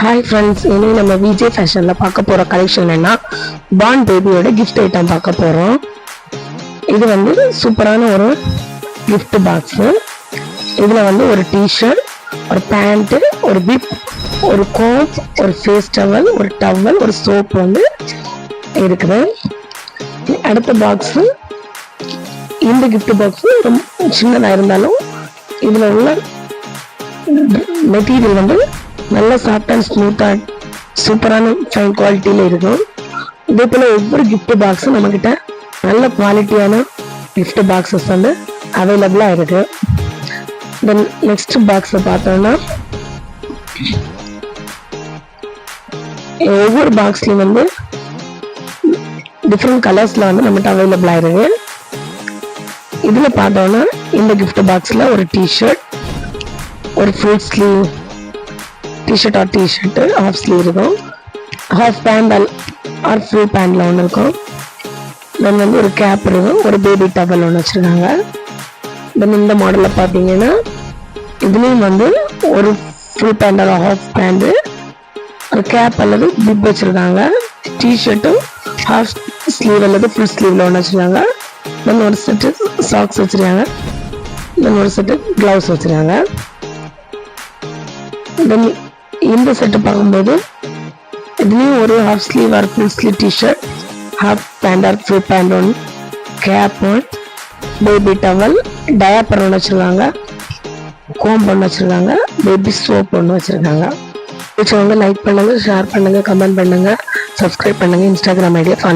Hi friends, இனி நம்ம VJ ஃபேஷனில் பார்க்க போகிற கலெக்ஷன் என்ன, பார்ன் பேபியோட கிஃப்ட் ஐட்டம் பார்க்க போகிறோம். இது வந்து சூப்பரான ஒரு கிஃப்ட் பாக்ஸு. இதில் வந்து ஒரு டிஷர்ட், ஒரு பேண்ட்டு, ஒரு பிப், ஒரு கோம், ஒரு ஃபேஸ் டவல், ஒரு டவல், ஒரு சோப் வந்து இருக்குது. அடுத்த பாக்ஸு, இந்த கிஃப்ட் பாக்ஸு ரொம்ப சின்னதாக இருந்தாலும் இதில் உள்ள மெட்டீரியல் வந்து நல்ல சாஃப்ட் அண்ட் ஸ்மூத்தாக சூப்பரான ஃபைன் குவாலிட்டியில் இருக்கும். இதே போல் ஒவ்வொரு கிஃப்ட் பாக்ஸும் நம்மக்கிட்ட நல்ல குவாலிட்டியான கிஃப்ட் பாக்ஸஸ் வந்து அவைலபிளாக இருக்கு. தென் நெக்ஸ்ட் பாக்ஸை பார்த்தோம்னா ஒவ்வொரு பாக்ஸ்லையும் வந்து டிஃப்ரெண்ட் கலர்ஸில் வந்து நம்மகிட்ட அவைலபிளாக இருக்கு. இதில் பார்த்தோம்னா இந்த கிஃப்ட் பாக்ஸில் ஒரு டிஷர்ட், ஒரு full sleeve t-shirt or t-shirt, half sleeve இருக்கும், ஹாஃப் பேண்ட் ஆர் ஃபுல் பேண்டில் ஒன்று இருக்கும். தென் வந்து ஒரு கேப் இருக்கும், ஒரு பேபி டவல் ஒன்று வச்சுருக்காங்க. தென் இந்த மாடலில் பார்த்தீங்கன்னா இதுலேயும் வந்து ஒரு full pant or half pant, ஒரு கேப் அல்லது பிப் வச்சுருக்காங்க. டிஷர்ட்டும் ஹாஃப் ஸ்லீவ் அல்லது ஃபுல் ஸ்லீவில் ஒன்று வச்சுருக்காங்க. தென் ஒரு செட்டு சாக்ஸ் வச்சுருக்காங்க. தென் ஒரு செட்டு க்ளவுஸ் வச்சுருக்காங்க. தென் இந்த செட்டு பார்க்கும்போது இதுலேயும் ஒரு half sleeve or full sleeve T-shirt, half pant or full pant ஒன்று, cap one, baby towel, diaper ஒன்று வச்சுருக்காங்க, கோம்பு ஒன்று வச்சுருக்காங்க, பேபி சோப் ஒன்று வச்சுருக்காங்க. பிடிச்சவங்க லைக் பண்ணுங்கள், ஷேர் பண்ணுங்கள், கமெண்ட் பண்ணுங்கள், சப்ஸ்கிரைப் பண்ணுங்கள், இன்ஸ்டாகிராம் ஐடியா ஃபாலோ